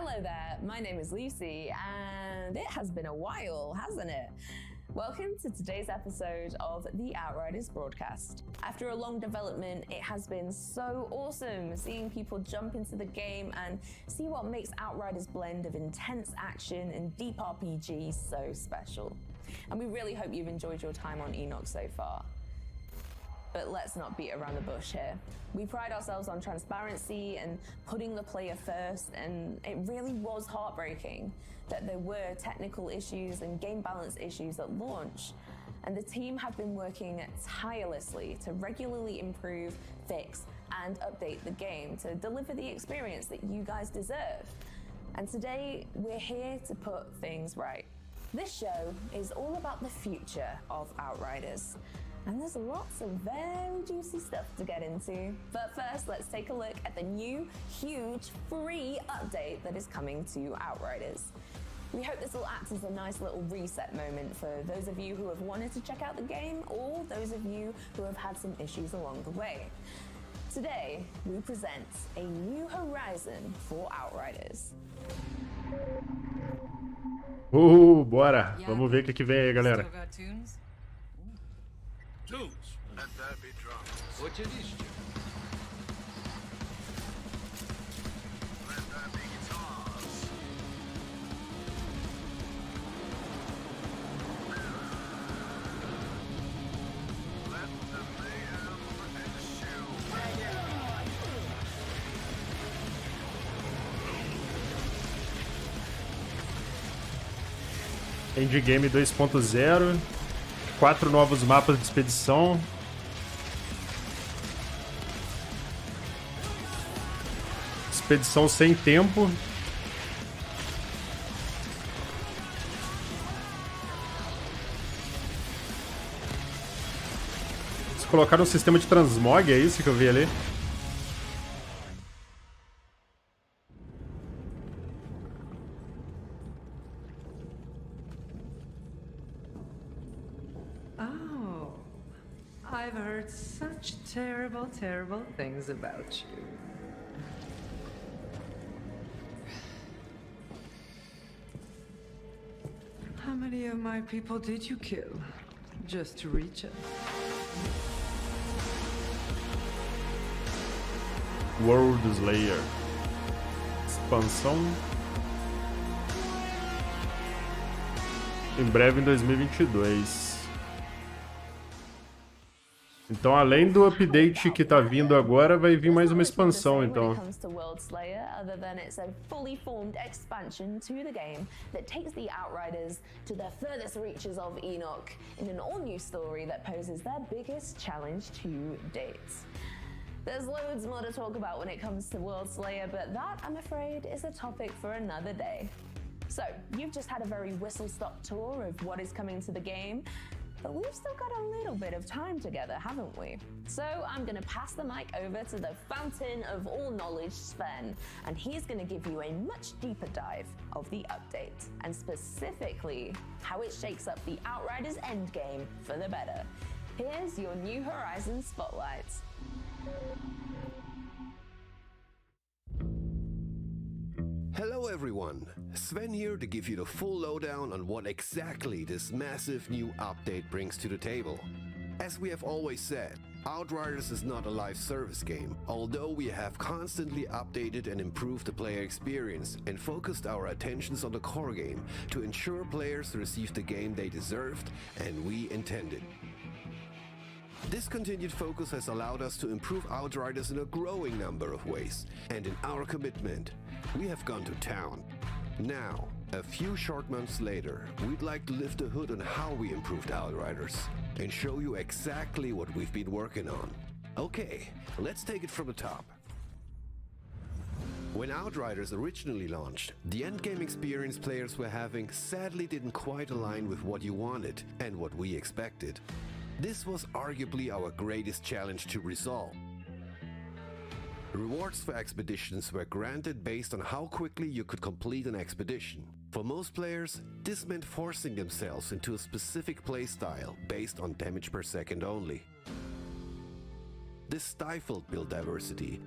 Hello there, my name is Lucy, and it has been a while, hasn't it? Welcome to today's episode of the Outriders broadcast. After a long development, it has been so awesome seeing people jump into the game and see what makes Outriders' blend of intense action and deep RPG so special. And we really hope you've enjoyed your time on Enoch so far. But let's not beat around the bush here. We pride ourselves on transparency and putting the player first, and it really was heartbreaking that there were technical issues and game balance issues at launch. And the team have been working tirelessly to regularly improve, fix, and update the game to deliver the experience that you guys deserve. And today, we're here to put things right. This show is all about the future of Outriders. And there's lots of very juicy stuff to get into. But first, let's take a look at the new, huge, free update that is coming to Outriders. We hope this will act as a nice little reset moment for those of you who have wanted to check out the game or those of you who have had some issues along the way. Today, we present a new horizon for Outriders. Bora! Vamos ver o que vem aí, galera. Tunes. Let that be drums. Oczywiście. Let that be guitars. Let the mayhem ensue. Endgame 2.0. 4 novos mapas de expedição. Expedição sem tempo. Eles colocaram um sistema de transmog, é isso que eu vi ali? I've heard such terrible, terrible things about you. How many of my people did you kill just to reach us? WorldSlayer. Expansão. Em breve em 2022. Então, além do update que tá vindo agora, vai vir mais uma expansão, então. WorldSlayer, other than it's a fully formed expansion to the game that takes the Outriders to the furthest reaches of Enoch in an all-new story that poses their biggest challenge to date. There's loads more to talk about when it comes to WorldSlayer, but that, I'm afraid, is a topic for another day. So, you've just had a very whistle-stop tour of what is coming to the game. But we've still got a little bit of time together, haven't we? So I'm going to pass the mic over to the fountain of all knowledge, Sven, and he's going to give you a much deeper dive of the update, and specifically how it shakes up the Outriders endgame for the better. Here's your New Horizons Spotlight. Hello everyone, Sven here to give you the full lowdown on what exactly this massive new update brings to the table. As we have always said, Outriders is not a live service game, although we have constantly updated and improved the player experience and focused our attentions on the core game to ensure players receive the game they deserved and we intended. This continued focus has allowed us to improve Outriders in a growing number of ways, and in our commitment, we have gone to town. Now, a few short months later, we'd like to lift the hood on how we improved Outriders and show you exactly what we've been working on. Okay, let's take it from the top. When Outriders originally launched, the endgame experience players were having sadly didn't quite align with what you wanted and what we expected. This was arguably our greatest challenge to resolve. Rewards for expeditions were granted based on how quickly you could complete an expedition. For most players, this meant forcing themselves into a specific playstyle based on damage per second only. This stifled build diversity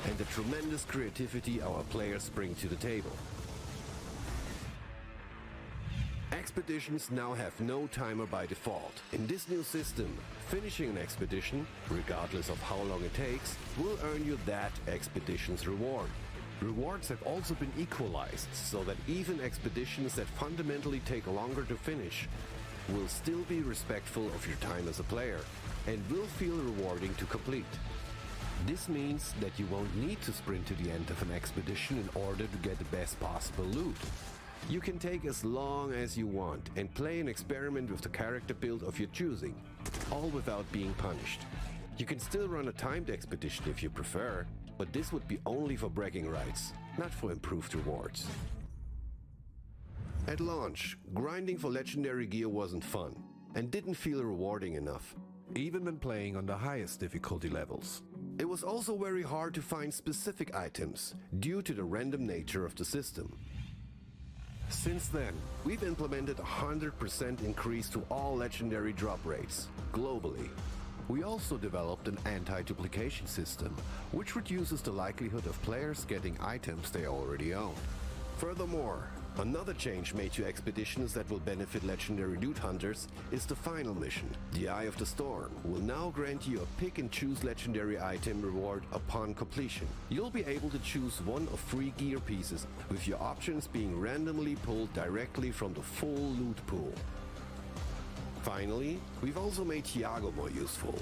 and the tremendous creativity our players bring to the table. Expeditions now have no timer by default. In this new system, finishing an expedition, regardless of how long it takes, will earn you that expedition's reward. Rewards have also been equalized, so that even expeditions that fundamentally take longer to finish will still be respectful of your time as a player, and will feel rewarding to complete. This means that you won't need to sprint to the end of an expedition in order to get the best possible loot. You can take as long as you want and play an experiment with the character build of your choosing, all without being punished. You can still run a timed expedition if you prefer, but this would be only for bragging rights, not for improved rewards. At launch, grinding for legendary gear wasn't fun, and didn't feel rewarding enough, even when playing on the highest difficulty levels. It was also very hard to find specific items, due to the random nature of the system. Since then, we've implemented a 100% increase to all legendary drop rates, globally. We also developed an anti-duplication system, which reduces the likelihood of players getting items they already own. Furthermore, another change made to expeditions that will benefit legendary loot hunters is the final mission. The Eye of the Storm will now grant you a pick and choose legendary item reward upon completion. You'll be able to choose one of 3 gear pieces, with your options being randomly pulled directly from the full loot pool. Finally, we've also made Tiago more useful.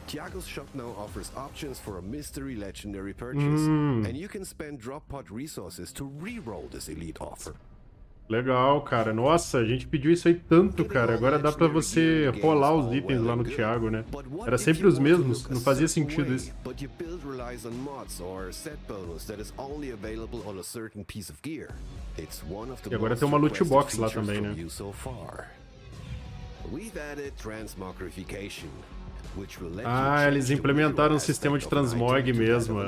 Tiago's shop now offers options for a mystery legendary purchase, and you can spend drop pod resources to reroll this elite offer. Legal, cara. Nossa, a gente pediu isso aí tanto, cara. Agora dá pra você rolar os itens lá no Thiago, né? Era sempre os mesmos, não fazia sentido isso. But your build relies on mods or set bonus that is only available on a certain piece of gear. It's one of the E agora tem uma loot box lá também, né? We've added Transmogrification, which will let eles implementaram um sistema de transmog mesmo.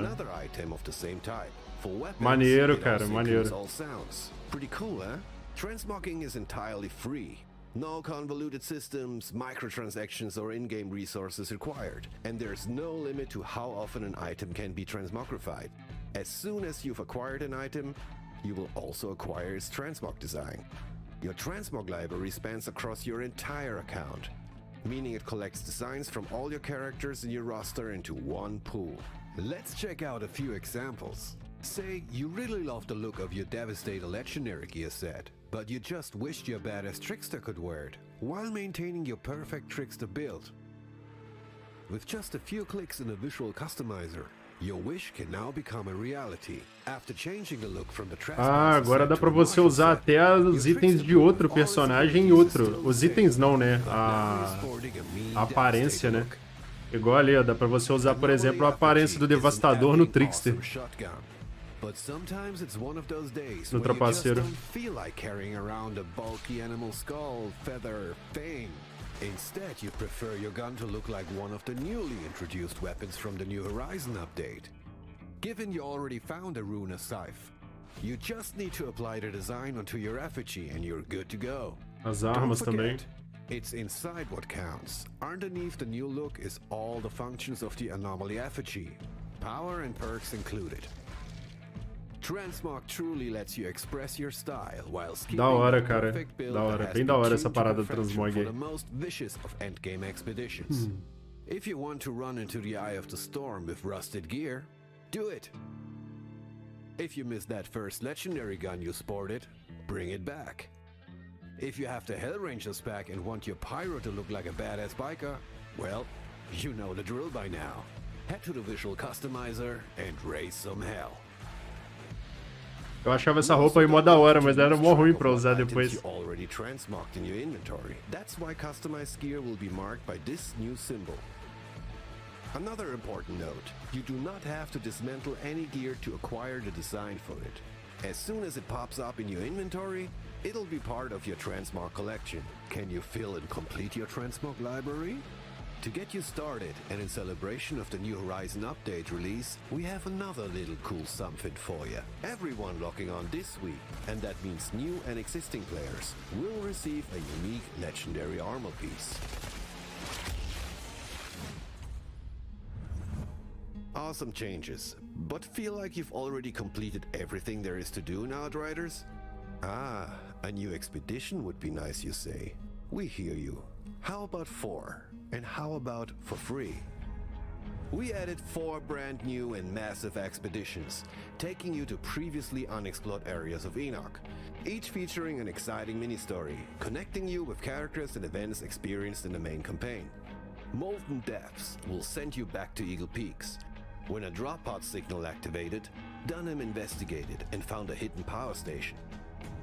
Maneiro, cara, maneiro. Pretty cool, huh? Transmogging is entirely free. No convoluted systems, microtransactions, or in-game resources required. And there's no limit to how often an item can be transmogrified. As soon as you've acquired an item, you will also acquire its transmog design. Your transmog library spans across your entire account, meaning it collects designs from all your characters in your roster into one pool. Let's check out a few examples. Say you really love the look of your Devastator legendary gear set, but you just wished your badass trickster could wear it, while maintaining your perfect trickster build. With just a few clicks in a visual customizer, your wish can now become a reality. After changing the look from the agora dá pra você usar até os itens de outro personagem em outro. Os itens não, né? A aparência, né? Igual ali, ó, dá pra você usar, por exemplo, a aparência do Devastador no Trickster. But sometimes it's one of those days no when you just trapaceiro. don't feel like carrying around a bulky animal skull, feather, thing. Instead, you prefer your gun to look like one of the newly introduced weapons from the New Horizon update. Given you already found a Runa scythe, you just need to apply the design onto your effigy and you're good to go. As armas também. It's inside what counts. Underneath the new look is all the functions of the anomaly effigy, power and perks included. Transmog truly lets you express your style while keeping da hora, the cara. perfect build Da hora. that has Bem da been hora essa tuned to parada do perfection transmog for aí. the most vicious of endgame expeditions. If you want to run into the Eye of the Storm with rusted gear, do it. If you missed that first legendary gun you sported, bring it back. If you have the Hellranger's pack and want your pyro to look like a badass biker, well, you know the drill by now. Head to the visual customizer and raise some hell. Eu achava essa roupa aí mó da hora, mas era mó ruim pra usar depois. You already transmogged in your inventory. That's why customized gear will be marked by this new symbol. Another important note, you do not have to dismantle any gear to acquire the design for it. As soon as it pops up in your inventory, it'll be part of your transmog collection. Can you fill and complete your transmog library? To get you started, and in celebration of the New Horizon update release, we have another little cool something for you. Everyone logging on this week, and that means new and existing players, will receive a unique legendary armor piece. Awesome changes, But feel like you've already completed everything there is to do in Outriders? Ah, a new expedition would be nice, you say. We hear you. How about 4? And how about for free? We added 4 brand new and massive expeditions, taking you to previously unexplored areas of Enoch, each featuring an exciting mini-story, connecting you with characters and events experienced in the main campaign. Molten Depths will send you back to Eagle Peaks. When a drop pod signal activated, Dunham investigated and found a hidden power station.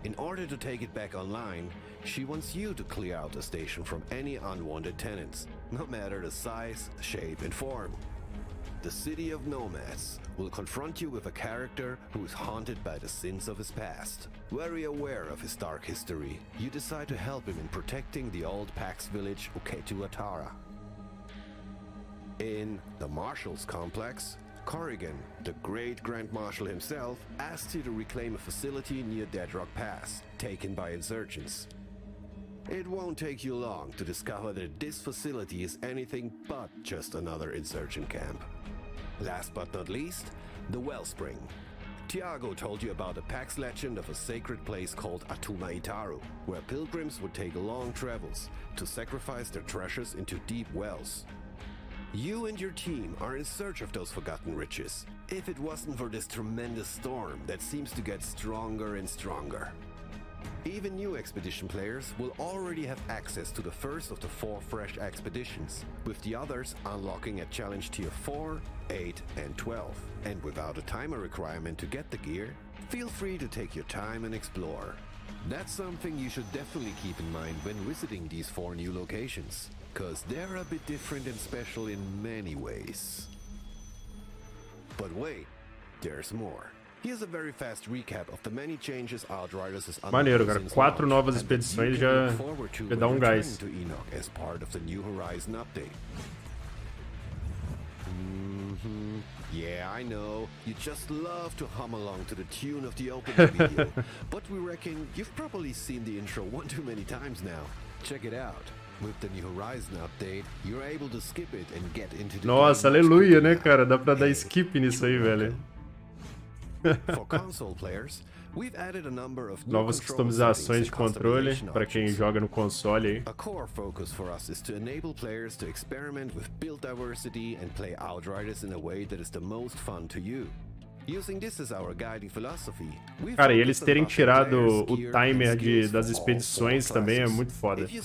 In order to take it back online, she wants you to clear out the station from any unwanted tenants, no matter the size, shape, and form. The City of Nomads will confront you with a character who is haunted by the sins of his past. Very aware of his dark history, you decide to help him in protecting the old Pax village Uketu-Atara. In the Marshals Complex, Corrigan, the great Grand Marshal himself, asks you to reclaim a facility near Deadrock Pass, taken by insurgents. It won't take you long to discover that this facility is anything but just another insurgent camp. Last but not least, the Wellspring. Tiago told you about the Pax legend of a sacred place called Atuma Itaru, where pilgrims would take long travels to sacrifice their treasures into deep wells. You and your team are in search of those forgotten riches, if it wasn't for this tremendous storm that seems to get stronger and stronger. Even new expedition players will already have access to the first of the 4 fresh expeditions, with the others unlocking at challenge tier 4, 8 and 12. And without a timer requirement to get the gear, feel free to take your time and explore. That's something you should definitely keep in mind when visiting these 4 new locations, cause they're a bit different and special in many ways. But wait, there's more. Here's a very fast recap of the many changes Outriders has Maneiro, cara. 4 novas expedições já dá um gás. To Enoch as part of the New Horizon update. Yeah, I know. You just love to hum along to the tune of the opening video, but we reckon you've probably seen the intro one too many times now. Check it out. With the New Horizon update, you're able to skip it and get into the Nossa, aleluia, né, cara? Dá pra dar skip nisso aí, velho. For console players, we've added a number of Novas customizações de controle para quem joga no console aí. A core focus for us is to enable players to experiment with build diversity and play Outriders in a way that is the most fun to you. Using this as our guiding philosophy, cara, e eles terem tirado o timer das expedições também é muito foda. Você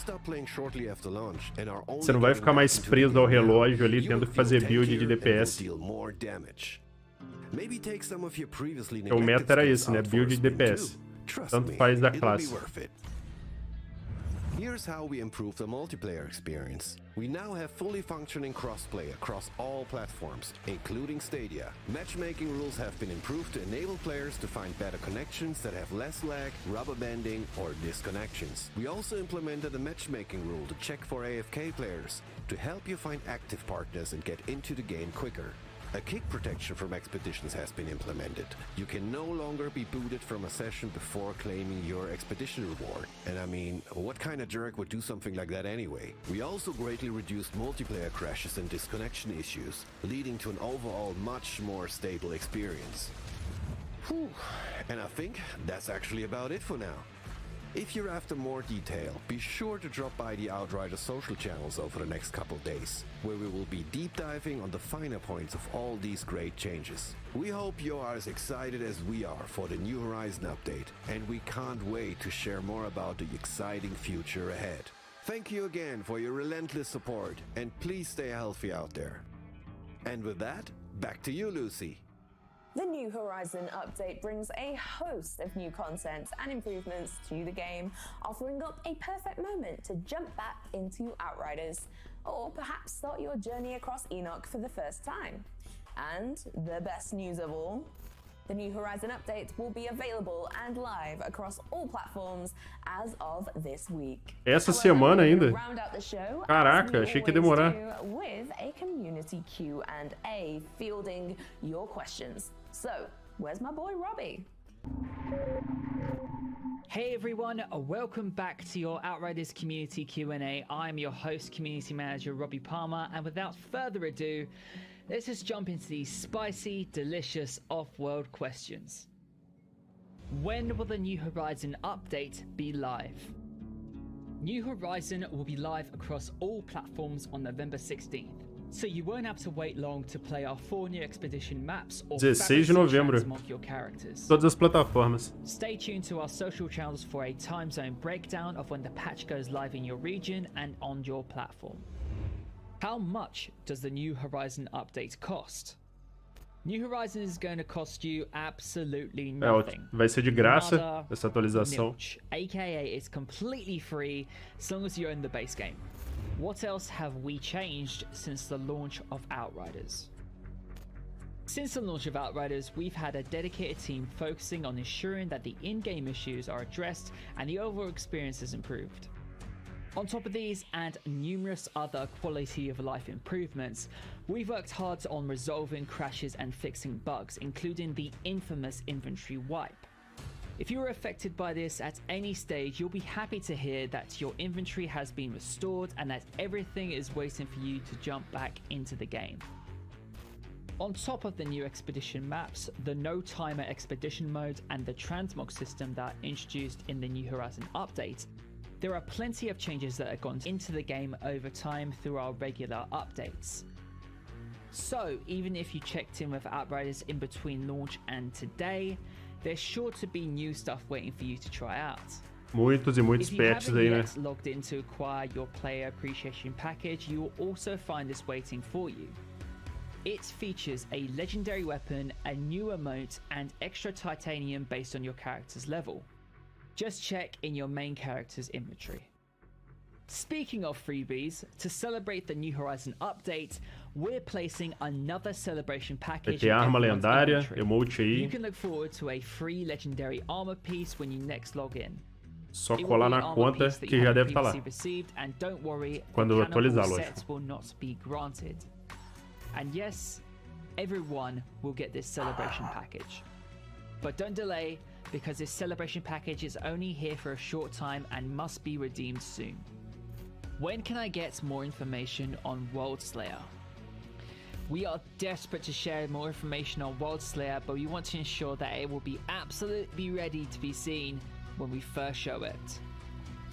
não vai ficar mais preso ao relógio ali tendo que fazer build de DPS. O meta era esse, né? Build de DPS. Tanto faz da classe. Here's how we improve the multiplayer experience. We now have fully functioning crossplay across all platforms, including Stadia. Matchmaking rules have been improved to enable players to find better connections that have less lag, rubber banding, or disconnections. We also implemented a matchmaking rule to check for AFK players, to help you find active partners and get into the game quicker. A kick protection from expeditions has been implemented. You can no longer be booted from a session before claiming your expedition reward. And I mean, what kind of jerk would do something like that anyway? We also greatly reduced multiplayer crashes and disconnection issues, leading to an overall much more stable experience. Whew. And I think that's actually about it for now. If you're after more detail, be sure to drop by the Outriders social channels over the next couple days, where we will be deep diving on the finer points of all these great changes. We hope you are as excited as we are for the New Horizon update, and we can't wait to share more about the exciting future ahead. Thank you again for your relentless support, and please stay healthy out there. And with that, back to you, Lucy. The New Horizon update brings a host of new content and improvements to the game, offering up a perfect moment to jump back into Outriders, or perhaps start your journey across Enoch for the first time. And the best news of all, the New Horizon update will be available and live across all platforms as of this week. Essa semana ainda? Round out the show, Caraca, achei que ia demorar. With a community Q&A fielding your questions. So, where's my boy Robbie? Hey everyone, welcome back to your Outriders Community Q&A. I'm your host, Community Manager Robbie Palmer, and without further ado, let's just jump into these spicy, delicious off-world questions. When will the New Horizon update be live? New Horizon will be live across all platforms on November 16th, so you won't have to wait long to play our 4 new expedition maps or 16 de novembro. transmog your characters. Todas as plataformas. Stay tuned to our social channels for a time zone breakdown of when the patch goes live in your region and on your platform. How much does the New Horizon update cost? New Horizon is going to cost you absolutely nothing. Vai ser de graça Nada, essa atualização. nilch, aka it's completely free as long as you own the base game. What else have we changed since the launch of Outriders? Since the launch of Outriders, we've had a dedicated team focusing on ensuring that the in-game issues are addressed and the overall experience is improved. On top of these and numerous other quality of life improvements, we've worked hard on resolving crashes and fixing bugs, including the infamous inventory wipe. If you were affected by this at any stage, you'll be happy to hear that your inventory has been restored and that everything is waiting for you to jump back into the game. On top of the new expedition maps, the no timer expedition mode and the transmog system that are introduced in the New Horizon update, there are plenty of changes that have gone into the game over time through our regular updates. So even if you checked in with Outriders in between launch and today, there's sure to be new stuff waiting for you to try out. Muitos e muitos If you patches haven't aí, né? yet logged in to acquire your player appreciation package, you will also find this waiting for you. It features a legendary weapon, a new emote, and extra titanium based on your character's level. Just check in your main character's inventory. Speaking of freebies, to celebrate the New Horizon update, we're placing another celebration package Vai ter in arma everyone's lendária, inventory. emote You aí. can look forward to a free legendary armor piece when you next log in. Só It will colar be na an armor conta piece that que you já haven't deve estar lá. previously received, and don't worry, Quando the atualizar, cannibal lógico. sets will not be granted. And yes, everyone will get this celebration package. But don't delay, because this celebration package is only here for a short time and must be redeemed soon. When can I get more information on WorldSlayer? We are desperate to share more information on WorldSlayer, but we want to ensure that it will be absolutely ready to be seen when we first show it.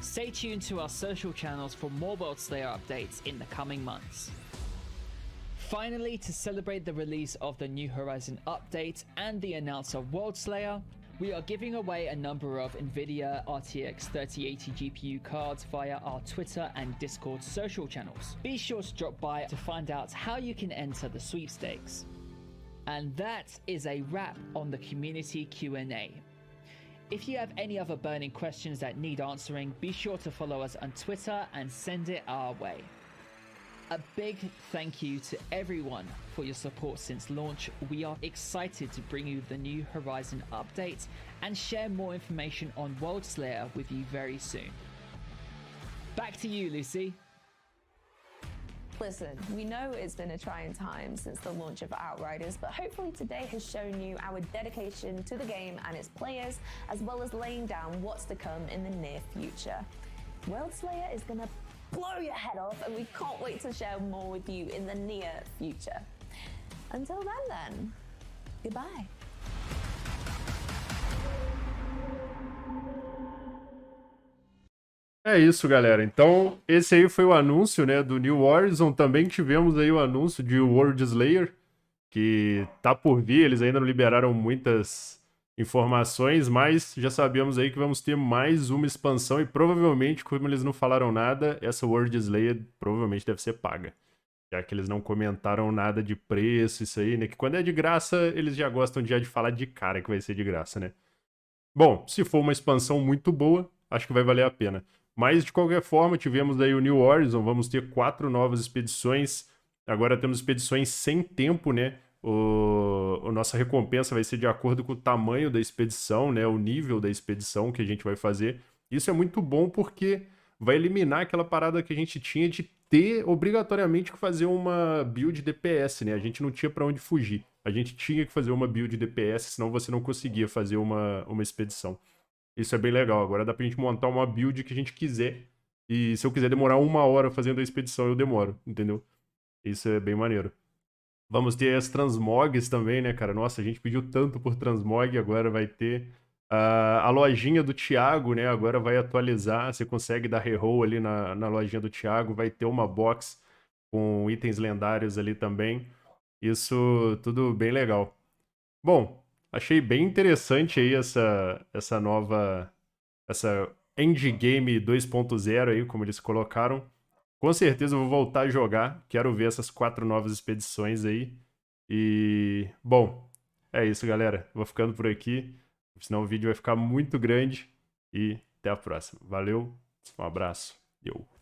Stay tuned to our social channels for more WorldSlayer updates in the coming months. Finally, to celebrate the release of the New Horizon update and the announce of WorldSlayer, we are giving away a number of NVIDIA RTX 3080 GPU cards via our Twitter and Discord social channels. Be sure to drop by to find out how you can enter the sweepstakes. And that is a wrap on the community Q&A. If you have any other burning questions that need answering, be sure to follow us on Twitter and send it our way. A big thank you to everyone for your support since launch. We are excited to bring you the New Horizon update and share more information on WorldSlayer with you very soon. Back to you, Lucy. Listen, we know it's been a trying time since the launch of Outriders, but hopefully today has shown you our dedication to the game and its players, as well as laying down what's to come in the near future. WorldSlayer is going to blow your head off, and we can't wait to share more with you in the near future. Until then, goodbye. É isso, galera. Então, esse aí foi o anúncio, né, do New Horizon. Também tivemos aí o anúncio de WorldSlayer, que tá por vir. Eles ainda não liberaram muitas informações, mas já sabemos aí que vamos ter mais uma expansão e provavelmente, como eles não falaram nada, essa WorldSlayer provavelmente deve ser paga. Já que eles não comentaram nada de preço, isso aí, né? Que quando é de graça, eles já gostam de falar de cara que vai ser de graça, né? Bom, se for uma expansão muito boa, acho que vai valer a pena. Mas, de qualquer forma, tivemos aí o New Horizon, vamos ter 4 novas expedições. Agora temos expedições sem tempo, né? A nossa recompensa vai ser de acordo com o tamanho da expedição, né? O nível da expedição que a gente vai fazer. Isso é muito bom porque vai eliminar aquela parada que a gente tinha de ter obrigatoriamente que fazer uma build DPS, né? A gente não tinha pra onde fugir. A gente tinha que fazer uma build DPS, senão você não conseguia fazer uma expedição. Isso é bem legal. Agora dá pra gente montar uma build que a gente quiser. E se eu quiser demorar 1 hora fazendo a expedição, eu demoro, entendeu? Isso é bem maneiro. Vamos ter as transmogs também, né, cara? Nossa, a gente pediu tanto por transmog, agora vai ter a lojinha do Thiago, né? Agora vai atualizar, você consegue dar reroll ali na lojinha do Thiago, vai ter uma box com itens lendários ali também. Isso tudo bem legal. Bom, achei bem interessante aí essa nova, essa endgame 2.0 aí, como eles colocaram. Com certeza eu vou voltar a jogar, quero ver essas 4 novas expedições aí. E, bom, é isso, galera. Vou ficando por aqui, senão o vídeo vai ficar muito grande. E até a próxima. Valeu, um abraço. Eu.